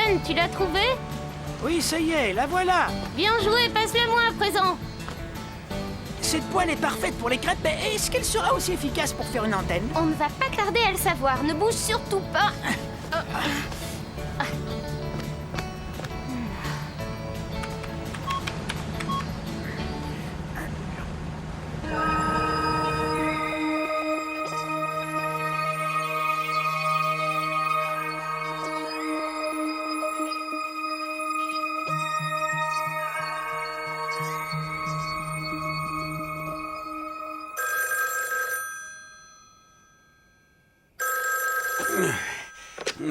Ben, tu l'as trouvé? Oui, ça y est, la voilà. Bien joué, passe-le-moi à présent. Cette poêle est parfaite pour les crêpes, mais est-ce qu'elle sera aussi efficace pour faire une antenne? On ne va pas tarder à le savoir, ne bouge surtout pas.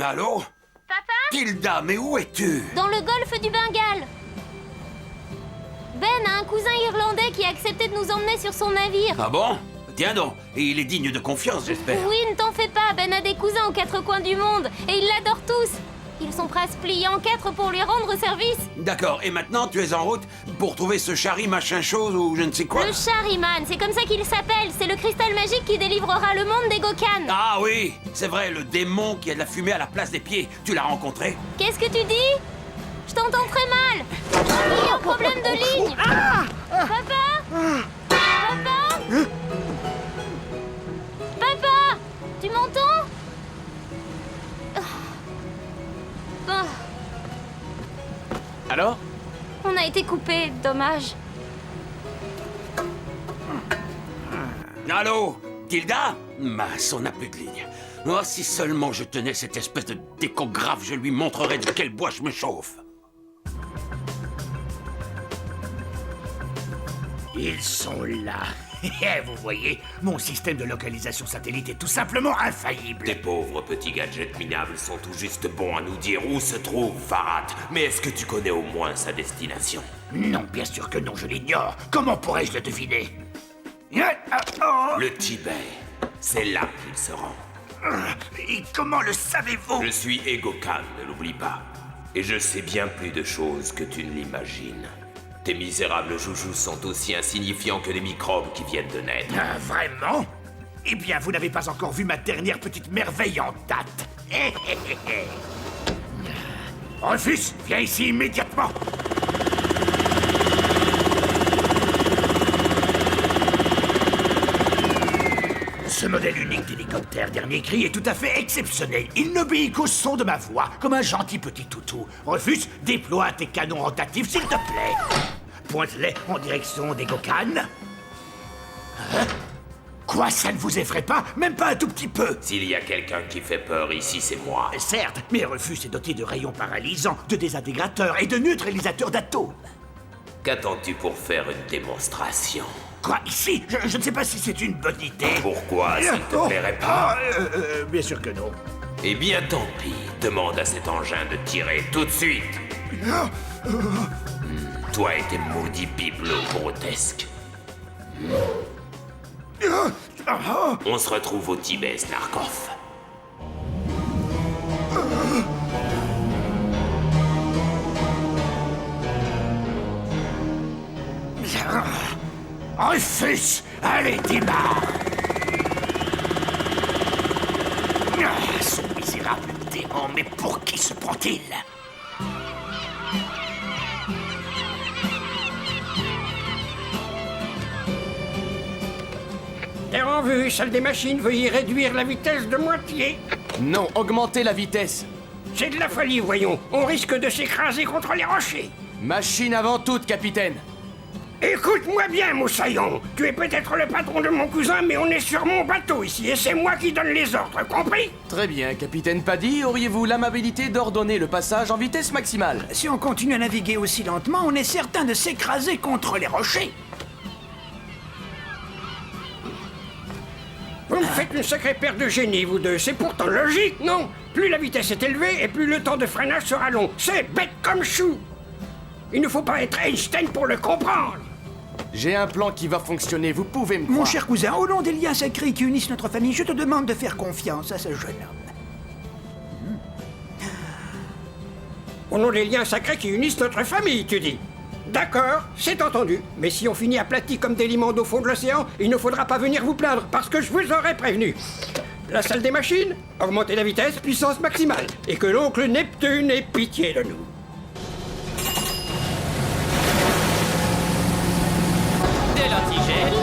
Allô? Papa? Tilda, mais où es-tu? Dans le golfe du Bengale. Ben a un cousin irlandais qui a accepté de nous emmener sur son navire. Ah bon? Tiens donc, et il est digne de confiance, j'espère. Oui, ne t'en fais pas, Ben a des cousins aux quatre coins du monde, et ils l'adorent tous. Ils sont prêts à se plier en quatre pour lui rendre service. D'accord, et maintenant tu es en route pour trouver ce chari machin chose ou je ne sais quoi? Le Chariman, c'est comme ça qu'il s'appelle. C'est le cristal magique qui délivrera le monde des Gokan. Ah oui, c'est vrai, le démon qui a de la fumée à la place des pieds. Tu l'as rencontré? Qu'est-ce que tu dis? Je t'entends très mal. Il y a un problème de ligne. Papa? Papa? Papa? Tu m'entends? Ah, Alors? on a été coupé, dommage. Allô? Tilda? Mince, on n'a plus de ligne. Oh, si seulement je tenais cette espèce de décographe, je lui montrerais de quel bois je me chauffe. Ils sont là. Vous voyez, mon système de localisation satellite est tout simplement infaillible. Tes pauvres petits gadgets minables sont tout juste bons à nous dire où se trouve Farhat. Mais est-ce que tu connais au moins sa destination? Non, bien sûr que non, je l'ignore. Comment pourrais-je le deviner? Le Tibet. C'est là qu'il se rend. Et comment le savez-vous? Je suis Egokan, ne l'oublie pas. Et je sais bien plus de choses que tu ne l'imagines. Tes misérables joujoux sont aussi insignifiants que les microbes qui viennent de naître. Ah, vraiment? Eh bien, vous n'avez pas encore vu ma dernière petite merveille en date. Rufus, viens ici immédiatement. Ce modèle unique d'hélicoptère dernier cri est tout à fait exceptionnel. Il n'obéit qu'au son de ma voix, comme un gentil petit toutou. Rufus, déploie tes canons rotatifs, s'il te plaît. Pointe-les en direction des Gokan. Hein? Quoi, ça ne vous effraie pas? Même pas un tout petit peu? S'il y a quelqu'un qui fait peur ici, c'est moi. Certes, mais Rufus est doté de rayons paralysants, de désintégrateurs et de neutralisateurs d'atomes. Qu'attends-tu pour faire une démonstration? Quoi, ici? Je ne sais pas si c'est une bonne idée. Pourquoi, s'il te plairait pas? Bien sûr que non. Eh bien, tant pis. Demande à cet engin de tirer tout de suite. Toi et tes maudits bibelots grotesques. On se retrouve au Tibet, Snarkov. Rufus, allez, démarre. Ce misérable démon, mais pour qui se prend-il? Terre en vue, salle des machines, veuillez réduire la vitesse de moitié. Non, augmentez la vitesse. C'est de la folie, voyons. On risque de s'écraser contre les rochers. Machine avant toute, capitaine. Écoute-moi bien, Moussaillon. Tu es peut-être le patron de mon cousin, mais on est sur mon bateau ici, et c'est moi qui donne les ordres, compris? Très bien, capitaine Paddy, auriez-vous l'amabilité d'ordonner le passage en vitesse maximale? Si on continue à naviguer aussi lentement, on est certain de s'écraser contre les rochers. Vous me faites une sacrée paire de génies, vous deux. C'est pourtant logique, non? Plus la vitesse est élevée, et plus le temps de freinage sera long. C'est bête comme chou. Il ne faut pas être Einstein pour le comprendre. J'ai un plan qui va fonctionner, vous pouvez me Mon croire. cher cousin, au nom des liens sacrés qui unissent notre famille, je te demande de faire confiance à ce jeune homme. Au nom des liens sacrés qui unissent notre famille, tu dis. D'accord, c'est entendu. Mais si on finit aplati comme des limandes au fond de l'océan, il ne faudra pas venir vous plaindre, parce que je vous aurais prévenu. La salle des machines, augmentez la vitesse, puissance maximale. Et que l'oncle Neptune ait pitié de nous. De l'antigel.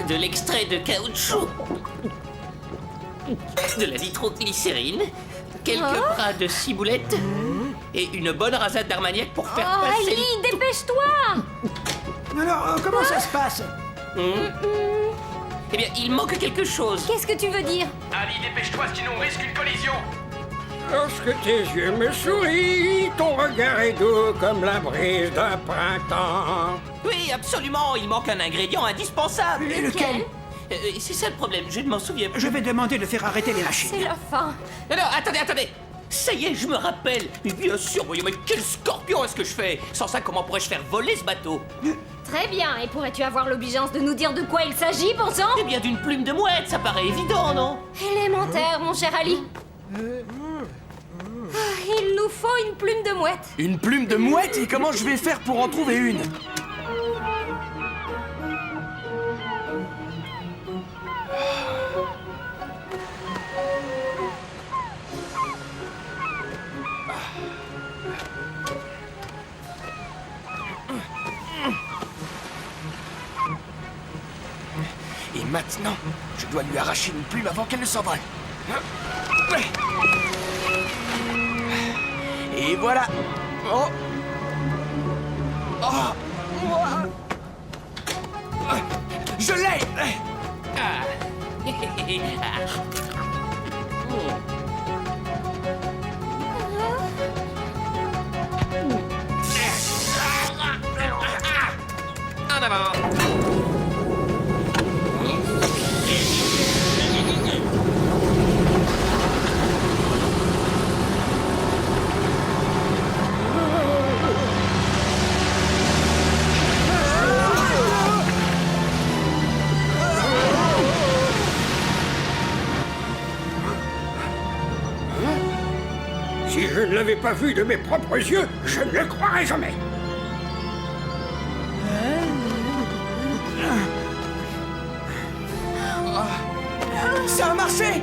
De l'extrait de caoutchouc. De la nitroglycérine. Quelques bras de ciboulette. Et une bonne rasade d'armagnac pour faire Oh, passer... Ali, dépêche-toi! Alors, comment ça se passe? Eh bien, il manque quelque chose. Qu'est-ce que tu veux dire? Ali, dépêche-toi, sinon on risque une collision. Lorsque tes yeux me sourient, ton regard est doux comme la brise d'un printemps. Oui, absolument, il manque un ingrédient indispensable. Et lequel? C'est ça le problème, je ne m'en souviens plus. Je vais demander de faire arrêter les machines. C'est la fin. Non, attendez. Ça y est, je me rappelle. Mais bien sûr, voyons, mais quel scorpion est-ce que je fais? Sans ça, comment pourrais-je faire voler ce bateau? Très bien, et pourrais-tu avoir l'obligeance de nous dire de quoi il s'agit, bon sang? Eh bien, d'une plume de mouette, ça paraît évident, non? Élémentaire, mon cher Ali. Il nous faut une plume de mouette. Une plume de mouette? Et comment je vais faire pour en trouver une? Et maintenant, je dois lui arracher une plume avant qu'elle ne s'envole. Et voilà. Oh. Oh. Je l'ai. En avant. Si je ne l'avais pas vu de mes propres yeux, je ne le croirais jamais. Ça a marché.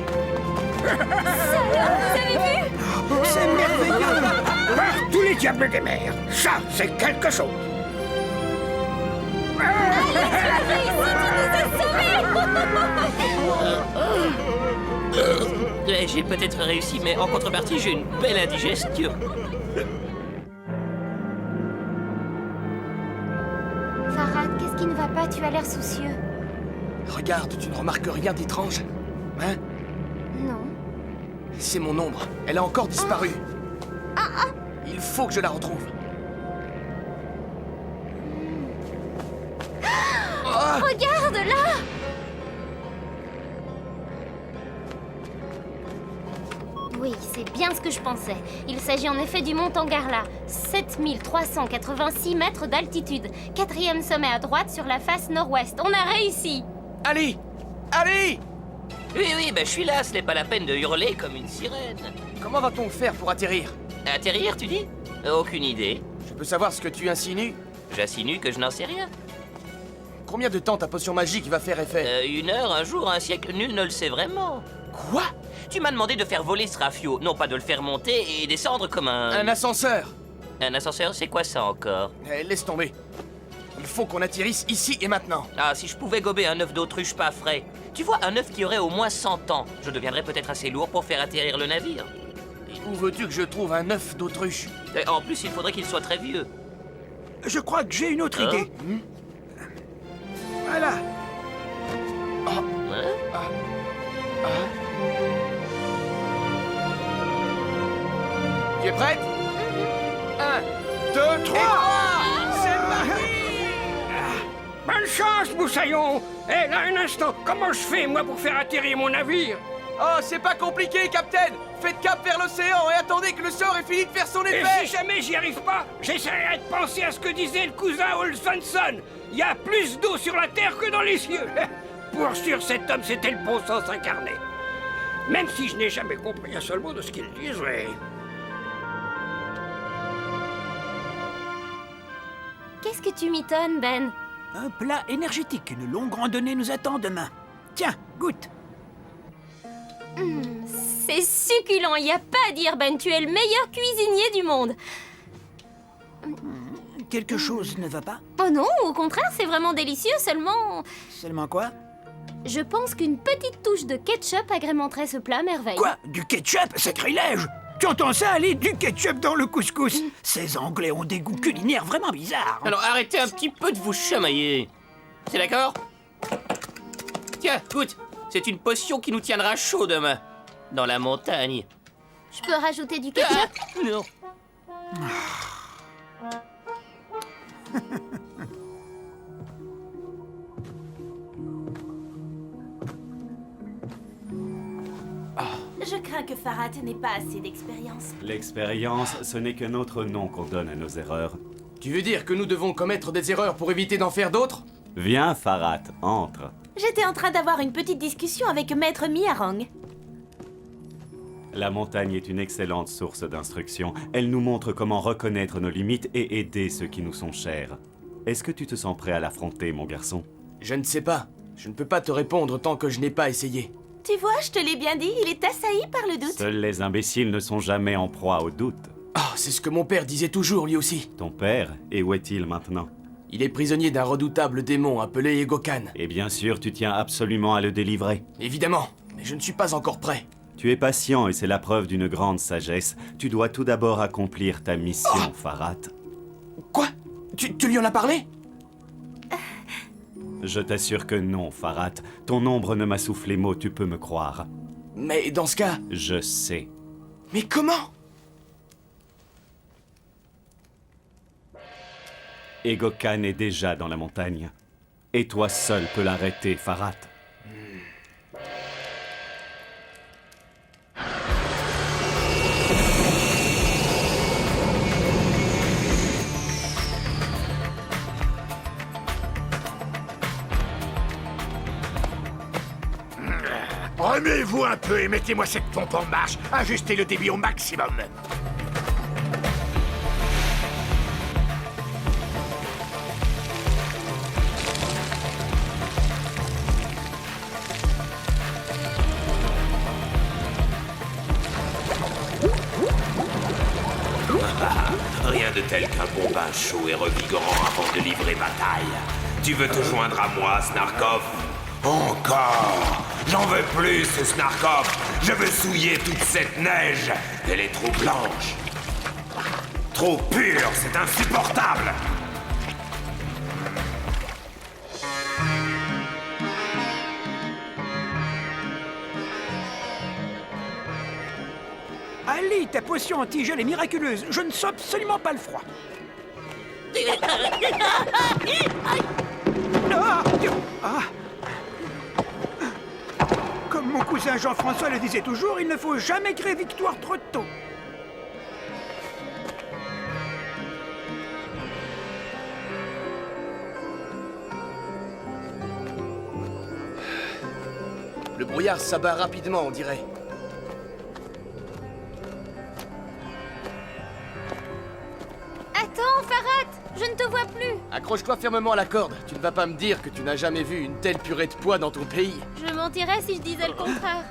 Vous avez vu? C'est merveilleux. Par tous les diables des mers, ça, c'est quelque chose. J'ai peut-être réussi, mais en contrepartie, j'ai une belle indigestion. Farad, qu'est-ce qui ne va pas? Tu as l'air soucieux. Regarde, tu ne remarques rien d'étrange? Hein? Non. C'est mon ombre. Elle a encore disparu. Il faut que je la retrouve. Regarde, là! Oui, c'est bien ce que je pensais. Il s'agit en effet du mont Tangarla. 7386 mètres d'altitude. 4e sommet à droite sur la face nord-ouest. On a réussi! Ali! Ali! Oui, je suis là, ce n'est pas la peine de hurler comme une sirène. Comment va-t-on faire pour atterrir? Atterrir, tu dis? Aucune idée. Je peux savoir ce que tu insinues? J'insinue que je n'en sais rien. Combien de temps ta potion magique va faire effet? 1 heure, un jour, un siècle, nul ne le sait vraiment. Quoi? Tu m'as demandé de faire voler ce rafio, non pas de le faire monter et descendre comme Un ascenseur! Un ascenseur, c'est quoi ça encore? Laisse tomber. Il faut qu'on atterrisse ici et maintenant. Ah, si je pouvais gober un œuf d'autruche pas frais. Tu vois, un œuf qui aurait au moins 100 ans. Je deviendrais peut-être assez lourd pour faire atterrir le navire. Et où veux-tu que je trouve un œuf d'autruche? Et en plus, il faudrait qu'il soit très vieux. Je crois que j'ai une autre Hein? idée. Voilà. Hein? Tu es prête? 1, 2, 3! C'est parti! Bonne chance, Moussaillon. Hé, là, un instant, comment je fais, moi, pour faire atterrir mon navire? Oh, c'est pas compliqué, Capitaine! Faites cap vers l'océan et attendez que le sort ait fini de faire son Et effet! si jamais j'y arrive pas, j'essaierai de penser à ce que disait le cousin Olsonson. Il y a plus d'eau sur la terre que dans les cieux. Pour sûr, cet homme, c'était le bon sens incarné. Même si je n'ai jamais compris un seul mot de ce qu'il disait. Qu'est-ce que tu mitonnes, Ben? Un plat énergétique, une longue randonnée nous attend demain. Tiens, Goûte. C'est succulent, y a pas à dire, Ben. Tu es le meilleur cuisinier du monde. Quelque chose ne va pas? Oh non, au contraire, c'est vraiment délicieux, seulement... Seulement quoi? Je pense qu'une petite touche de ketchup agrémenterait ce plat à merveille. Quoi? Du ketchup? Sacrilège! Tu entends ça, Ali? Du ketchup dans le couscous? Ces Anglais ont des goûts culinaires vraiment bizarres. Alors arrêtez un petit peu de vous chamailler. C'est d'accord? Tiens, écoute, c'est une potion qui nous tiendra chaud demain. Dans la montagne. Je peux rajouter du ketchup? Ah, non. Je crains que Farhat n'ait pas assez d'expérience. L'expérience, ce n'est qu'un autre nom qu'on donne à nos erreurs. Tu veux dire que nous devons commettre des erreurs pour éviter d'en faire d'autres? Viens, Farhat, entre. J'étais en train d'avoir une petite discussion avec Maître Miarang. La montagne est une excellente source d'instruction. Elle nous montre comment reconnaître nos limites et aider ceux qui nous sont chers. Est-ce que tu te sens prêt à l'affronter, mon garçon? Je ne sais pas. Je ne peux pas te répondre tant que je n'ai pas essayé. Tu vois, je te l'ai bien dit, il est assailli par le doute. Seuls les imbéciles ne sont jamais en proie au doute. Ah, c'est ce que mon père disait toujours, lui aussi. Ton père, et où est-il maintenant? Il est prisonnier d'un redoutable démon appelé Egokan. Et bien sûr, tu tiens absolument à le délivrer. Évidemment, mais je ne suis pas encore prêt. Tu es patient et c'est la preuve d'une grande sagesse. Tu dois tout d'abord accomplir ta mission, Farhat. Quoi? Tu lui en as parlé? Je t'assure que non, Farhat. Ton ombre ne m'a soufflé mot, tu peux me croire. Mais dans ce cas... Je sais. Mais comment? Egokan est déjà dans la montagne. Et toi seul peux l'arrêter, Farhat. Remuez-vous un peu et mettez-moi cette pompe en marche. Ajustez le débit au maximum. Rien de tel qu'un bon bain chaud et revigorant avant de livrer bataille. Tu veux te joindre à moi, Snarkov? Encore! J'en veux plus, Snarkov! Je veux souiller toute cette neige! Elle est trop blanche! Trop pure, c'est insupportable! Ali, ta potion anti-gel est miraculeuse. Je ne sens absolument pas le froid. Ah. Comme mon cousin Jean-François le disait toujours, il ne faut jamais créer victoire trop tôt. Le brouillard s'abat rapidement, on dirait. Attends, Farhat, je ne te vois plus. Accroche-toi fermement à la corde. Tu ne vas pas me dire que tu n'as jamais vu une telle purée de pois dans ton pays. Je mentirais si je disais le contraire.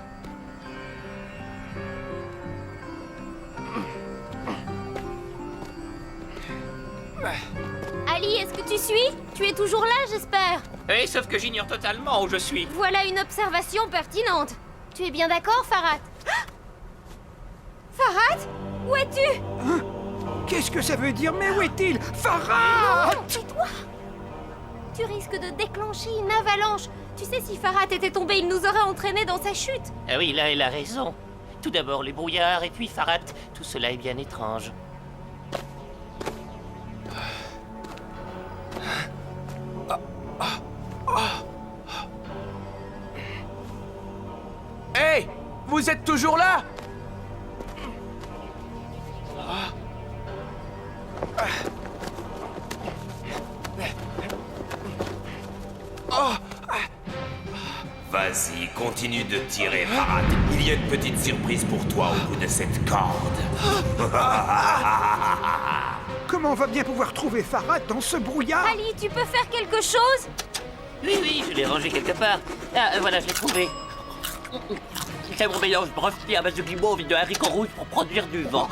Ali, est-ce que tu suis? Tu es toujours là, j'espère. Oui, sauf que j'ignore totalement où je suis. Voilà une observation pertinente. Tu es bien d'accord, Farhat? Ah! Farhat? Où es-tu? Qu'est-ce que ça veut dire? Mais où est-il? Farhat! Tais-toi! Tu risques de déclencher une avalanche. Tu sais, si Farhat était tombé, il nous aurait entraînés dans sa chute. Ah oui, là, elle a raison. Tout d'abord les brouillards et puis Farhat. Tout cela est bien étrange. Hey! Vous êtes toujours là? Vas-y, continue de tirer, Farhat. Il y a une petite surprise pour toi au bout de cette corde. Comment on va bien pouvoir trouver Farhat dans ce brouillard? Ali, tu peux faire quelque chose? Oui, je l'ai rangé quelque part. Ah, voilà, je l'ai trouvé. C'est mon mélange breveté à base de guimauve et de haricots rouges pour produire du vent.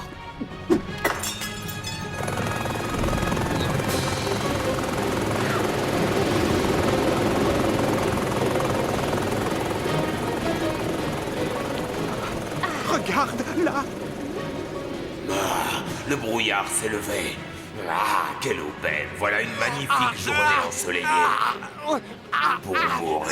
Regarde, là. Ah, le brouillard s'est levé. Ah, quelle aubaine. Voilà une magnifique journée ensoleillée. Pour mourir.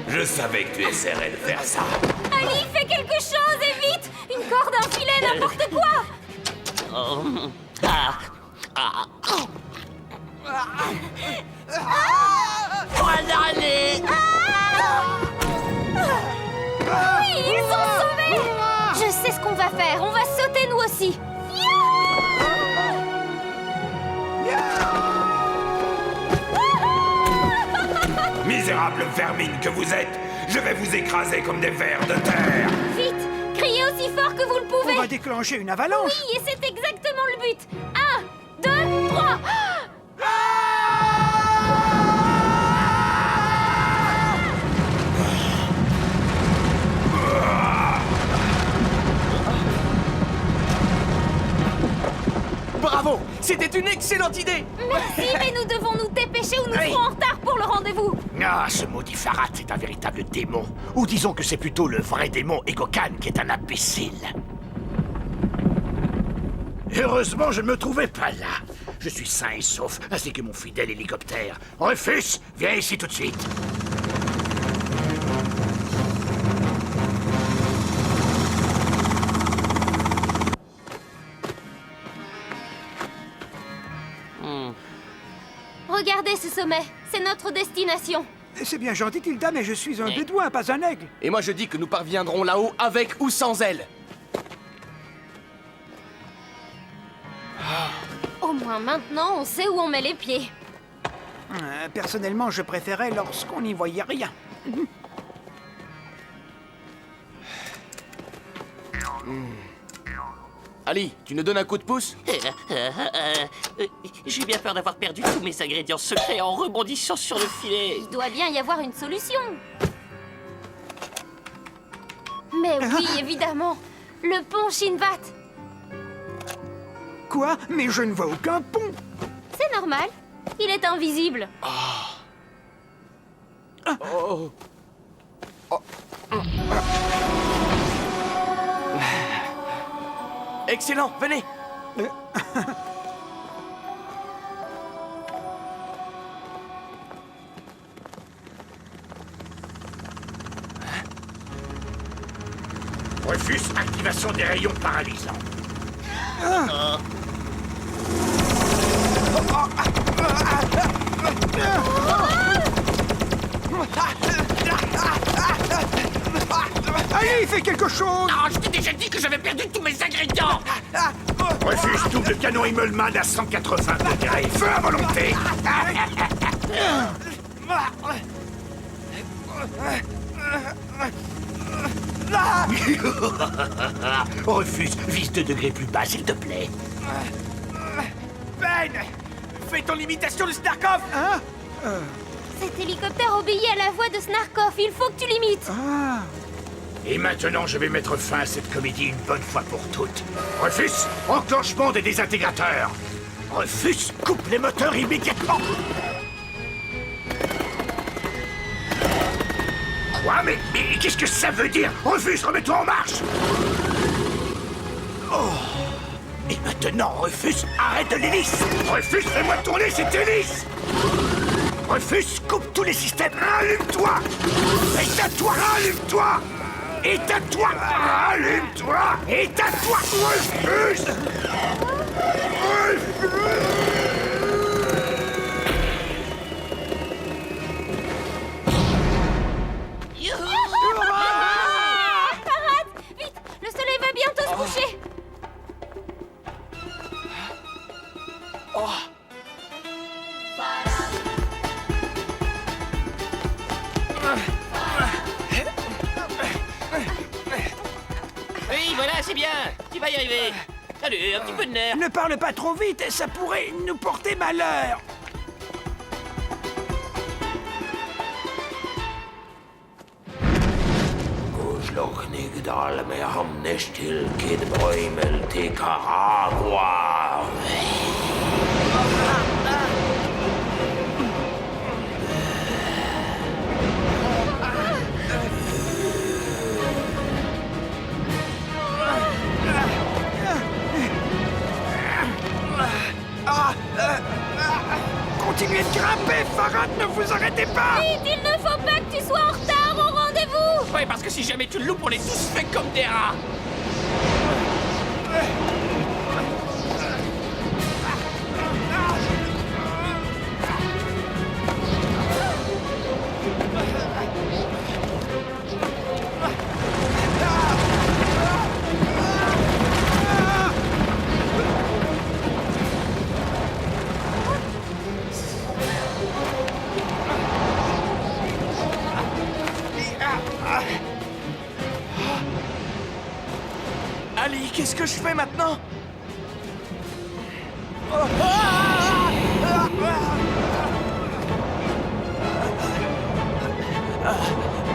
Je savais que tu essaierais de faire ça. Ali, fais quelque chose et vite! Une corde, un filet, n'importe quoi! Oui, ils sont sauvés! Je sais ce qu'on va faire, on va sauter nous aussi! Misérable vermine que vous êtes, je vais vous écraser comme des vers de terre. Vite! Criez aussi fort que vous le pouvez! On va déclencher une avalanche. Oui, et c'est exactement le but! 1, 2, 3! Bravo! C'était une excellente idée! Merci, mais nous devons nous dépêcher ou nous serons en retard pour le rendez-vous! Ah, ce maudit Farhat est un véritable démon. Ou disons que c'est plutôt le vrai démon Egokan qui est un imbécile. Heureusement, je ne me trouvais pas là. Je suis sain et sauf, ainsi que mon fidèle hélicoptère. Rufus, viens ici tout de suite. Regardez ce sommet, c'est notre destination. C'est bien gentil, Tilda, mais je suis un bédouin, pas un aigle. Et moi je dis que nous parviendrons là-haut avec ou sans elle. Au moins maintenant, on sait où on met les pieds. Personnellement, je préférais lorsqu'on n'y voyait rien. Ali, tu nous donnes un coup de pouce? J'ai bien peur d'avoir perdu tous mes ingrédients secrets en rebondissant sur le filet. Il doit bien y avoir une solution. Mais oui, évidemment, le pont Shinvat. Quoi? Mais je ne vois aucun pont. C'est normal, il est invisible. Excellent, venez! Rufus, activation des rayons paralysants. Allez, fais quelque chose. Ah, je t'ai déjà dit que j'avais perdu tous mes ingrédients. Rufus, double canon Himmelmann à 180 degrés. Feu à volonté. Rufus, vise 2 degrés plus bas, s'il te plaît. Ben! Fais ton imitation de Snarkov! Cet hélicoptère obéit à la voix de Snarkov, il faut que tu l'imites. Et maintenant, je vais mettre fin à cette comédie une bonne fois pour toutes. Rufus, enclenchement des désintégrateurs. Rufus, coupe les moteurs immédiatement. Quoi? Mais qu'est-ce que ça veut dire? Rufus, remets-toi en marche. Oh. Et maintenant, Rufus, arrête de l'hélice. Rufus, fais-moi tourner cette hélice. Rufus, coupe tous les systèmes. Allume-toi. Éteins-toi. Allume-toi. Éteins-toi. Allume-toi. Éteins-toi. Rufus. Farhat, vite, le soleil va bientôt se coucher. c'est bien. Tu vas y arriver. Allez, un petit peu de nerf. Ne parle pas trop vite, ça pourrait nous porter malheur. Nigdal med hamnes til Kidbroimel til Caragua. Continuez de grimper, Farad, ne vous arrêtez pas. Vite, il ne faut pas que tu sois en retard au rendez-vous. Ouais, parce que si jamais tu le loupes, on est tous faits comme des rats. Ali, qu'est-ce que je fais maintenant?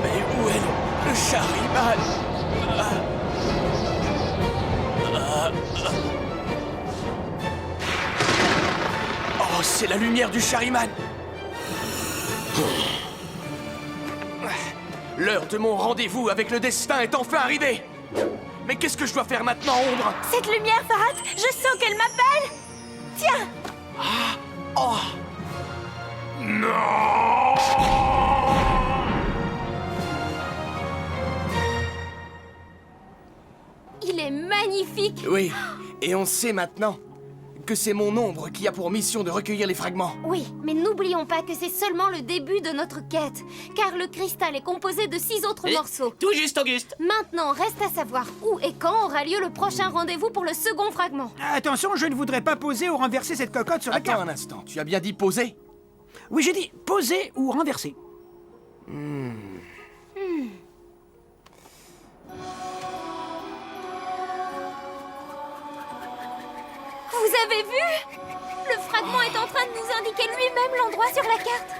Mais où est le Shahriman? Oh, c'est la lumière du Shahriman. L'heure de mon rendez-vous avec le destin est enfin arrivée. Mais qu'est-ce que je dois faire maintenant, Ombre? Cette lumière, Farad, je sens qu'elle m'appelle. Tiens. Oh! Il est magnifique. Oui, et on sait maintenant que c'est mon ombre qui a pour mission de recueillir les fragments. Oui, mais n'oublions pas que c'est seulement le début de notre quête, car le cristal est composé de 6 autres morceaux. Tout juste, Auguste. Maintenant, reste à savoir où et quand aura lieu le prochain rendez-vous pour le second fragment. Attention, je ne voudrais pas poser ou renverser cette cocotte sur la Attends carte. un instant, tu as bien dit poser? Oui, j'ai dit poser ou renverser. Vous avez vu? Le fragment est en train de nous indiquer lui-même l'endroit sur la carte.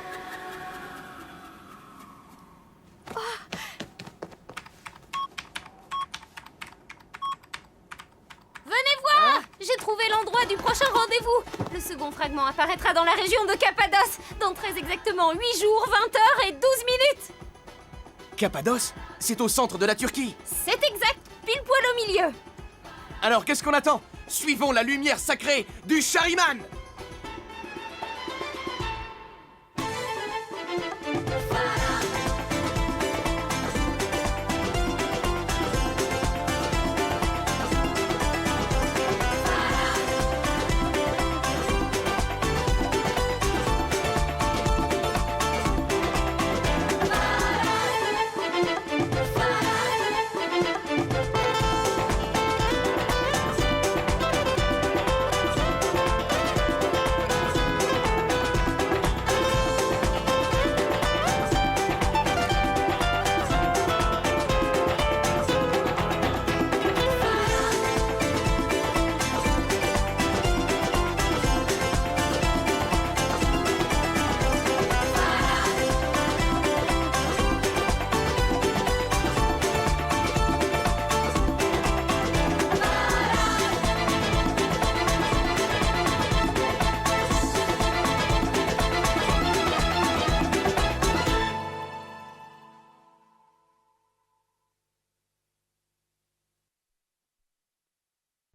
Venez voir! J'ai trouvé l'endroit du prochain rendez-vous. Le second fragment apparaîtra dans la région de Cappadoce, dans très exactement 8 jours, 20 heures et 12 minutes. Cappadoce? C'est au centre de la Turquie. C'est exact, pile poil au milieu. Alors qu'est-ce qu'on attend? Suivons la lumière sacrée du Shahriman!